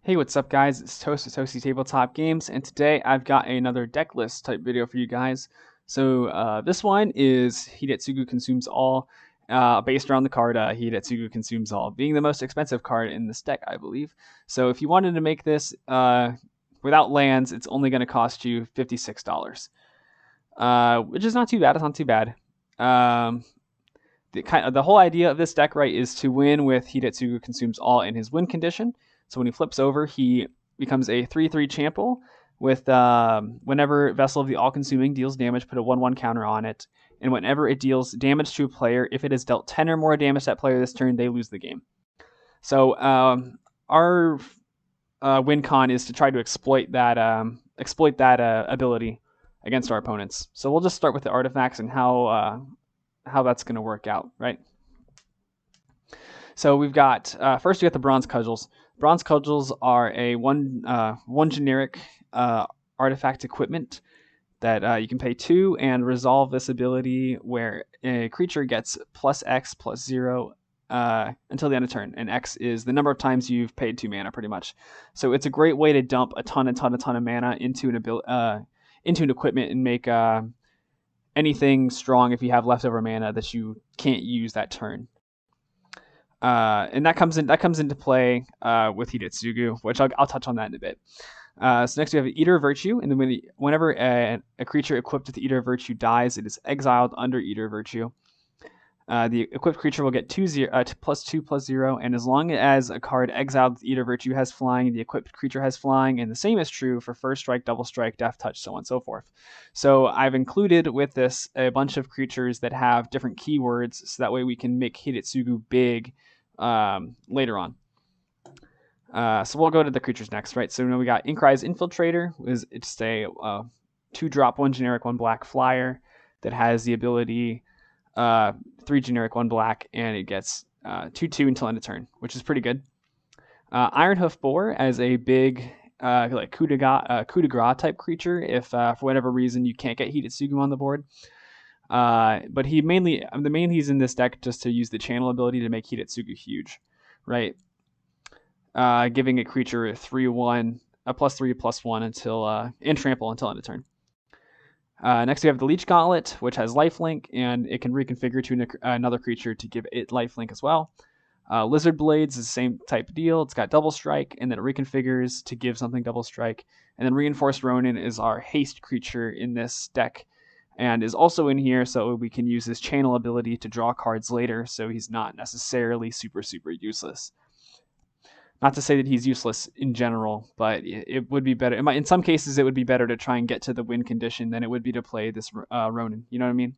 Hey, what's up, guys? It's Toast with ToastyTabletopGames, and today I've got another deck list type video for you guys. This one is Hidetsugu Consumes All, based around the card Hidetsugu Consumes All, being the most expensive card in this deck, I believe. So if you wanted to make this without lands, it's only going to cost you $56, which is not too bad. It's not too bad. The whole idea of this deck, right, is to win with Hidetsugu Consumes All in his win condition. So when he flips over, he becomes a 3/3 Chample with whenever Vessel of the All-Consuming deals damage, put a 1/1 counter on it. And whenever it deals damage to a player, if it has dealt 10 or more damage to that player this turn, they lose the game. So our win con is to try to exploit that ability against our opponents. So we'll just start with the artifacts and how that's going to work out, right? So we've got first we got the Bronze Cudgels. Bronze Cudgels are a one generic artifact equipment that you can pay 2 and resolve this ability where a creature gets +X+0 until the end of turn, and X is the number of times you've paid 2 mana, pretty much. So it's a great way to dump a ton of mana into an equipment and make anything strong if you have leftover mana that you can't use that turn. And that comes into play with Hidetsugu, which I'll touch on that in a bit. So next we have Eater of Virtue, and then whenever a creature equipped with Eater of Virtue dies, it is exiled under Eater of Virtue. The equipped creature will get +2/+0, and as long as a card exiled with Eater of Virtue has flying, the equipped creature has flying, and the same is true for First Strike, Double Strike, Death Touch, so on and so forth. So I've included with this a bunch of creatures that have different keywords, so that way we can make Hidetsugu big later on. So we'll go to the creatures next, right? So we got Inkai's Infiltrator. It's a 2-drop, 1 generic, 1 black flyer that has the ability 3 generic, 1 black, and it gets 2/2 until end of turn, which is pretty good. Ironhoof Boar as a big like coup de grace type creature if for whatever reason you can't get Hidetsugu on the board. But the main he's in this deck just to use the channel ability to make Hidetsugu huge, right? Giving a creature a 3/1, a +3/+1 until and trample until end of turn. Next we have the Leech Gauntlet, which has lifelink, and it can reconfigure to another creature to give it lifelink as well. Lizard Blades is the same type of deal. It's got double strike, and then it reconfigures to give something double strike. And then Reinforced Ronin is our haste creature in this deck, and is also in here so we can use his channel ability to draw cards later, so he's not necessarily super useless. Not to say that he's useless in general, but it would be better. In some cases, it would be better to try and get to the win condition than it would be to play this Ronin. You know what I mean?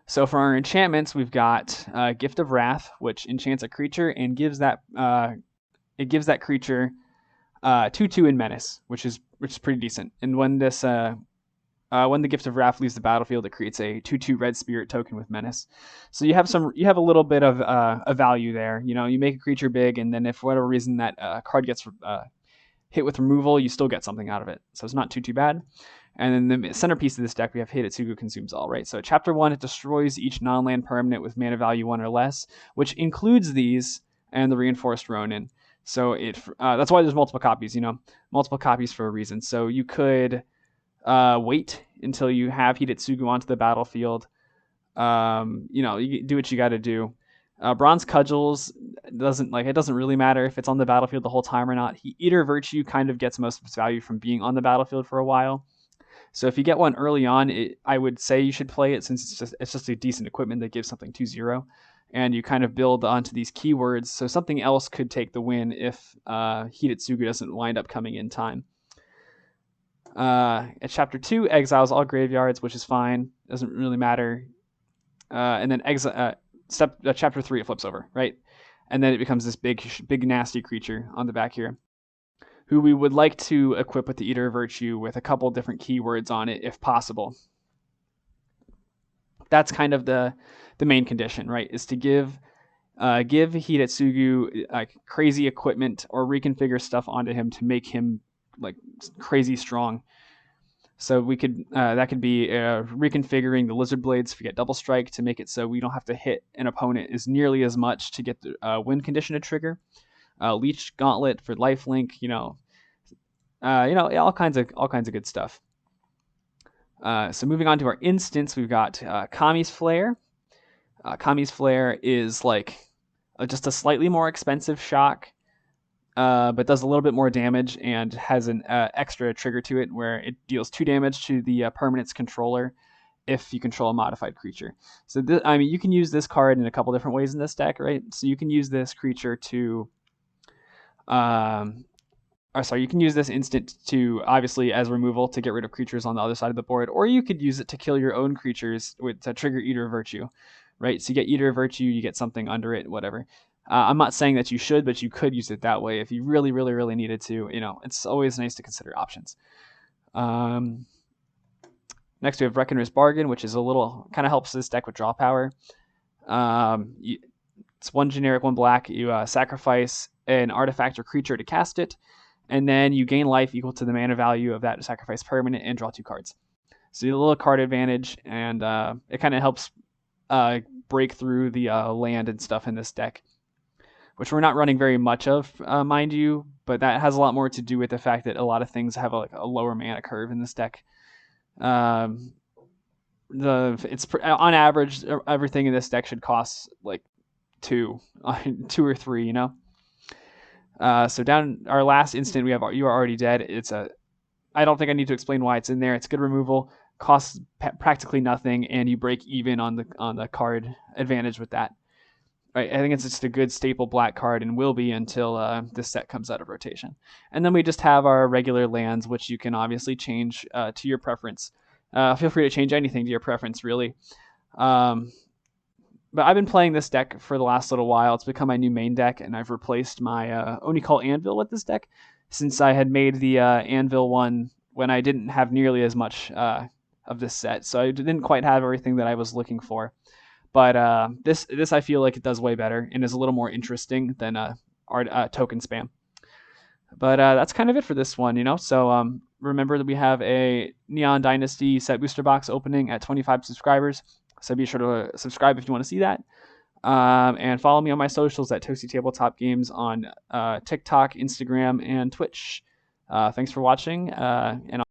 So for our enchantments, we've got Gift of Wrath, which enchants a creature and gives that creature 2/2 in Menace, which is pretty decent. And when the Gift of Wrath leaves the battlefield, it creates a 2/2 red spirit token with Menace. So you have a little bit of a value there. You make a creature big, and then if for whatever reason that card gets hit with removal, you still get something out of it. So it's not too bad. And then the centerpiece of this deck, we have Hidetsugu Consumes All, right? So Chapter 1, it destroys each non-land permanent with mana value 1 or less, which includes these and the Reinforced Ronin. So that's why there's multiple copies, multiple copies for a reason. So you could wait until you have Hidetsugu onto the battlefield. You do what you got to do. Bronze Cudgels it doesn't really matter if it's on the battlefield the whole time or not. Eater Virtue kind of gets most of its value from being on the battlefield for a while. So if you get one early on, I would say you should play it since it's just a decent equipment that gives something 2/0, and you kind of build onto these keywords. So something else could take the win if Hidetsugu doesn't wind up coming in time. At Chapter 2, exiles all graveyards, which is fine. Doesn't really matter. And then Chapter 3, it flips over, right? And then it becomes this big nasty creature on the back here, who we would like to equip with the Eater of Virtue with a couple different keywords on it, if possible. That's kind of the main condition, right? Is to give Hidetsugu crazy equipment or reconfigure stuff onto him to make him like crazy strong. So we could that could be reconfiguring the Lizard Blades if we get double strike to make it so we don't have to hit an opponent as nearly as much to get the win condition to trigger. Leech Gauntlet for lifelink. All kinds of good stuff. So moving on to our instance, we've got Kami's Flare. Kami's Flare is like just a slightly more expensive shock, but does a little bit more damage and has an extra trigger to it where it deals 2 damage to the permanent's controller if you control a modified creature. So you can use this card in a couple different ways in this deck, right? So you can use this creature to you can use this instant to obviously as removal to get rid of creatures on the other side of the board, or you could use it to kill your own creatures to trigger Eater of Virtue, right? So you get Eater of Virtue, you get something under it, whatever. I'm not saying that you should, but you could use it that way if you really, really, really needed to. It's always nice to consider options. Next we have Reckoner's Bargain, which is a little kind of helps this deck with draw power. It's 1 generic, 1 black. You sacrifice an artifact or creature to cast it, and then you gain life equal to the mana value of that sacrifice permanent and draw 2 cards. So you have a little card advantage, and it kind of helps break through the land and stuff in this deck, which we're not running very much of, mind you, but that has a lot more to do with the fact that a lot of things have a lower mana curve in this deck. It's on average, everything in this deck should cost like 2 or 3, So down our last instant, we have You Are Already Dead. I don't think I need to explain why it's in there. It's good removal, costs practically nothing, and you break even on the card advantage with that. Right, I think it's just a good staple black card and will be until this set comes out of rotation. And then we just have our regular lands, which you can obviously change to your preference. Feel free to change anything to your preference, really. But I've been playing this deck for the last little while. It's become my new main deck, and I've replaced my Oni-Call Anvil with this deck since I had made the Anvil one when I didn't have nearly as much of this set. So I didn't quite have everything that I was looking for. But this I feel like it does way better and is a little more interesting than token spam. But that's kind of it for this one, So remember that we have a Neon Dynasty set booster box opening at 25 subscribers. So be sure to subscribe if you want to see that. And follow me on my socials at ToastyTabletopGames on TikTok, Instagram, and Twitch. Thanks for watching. And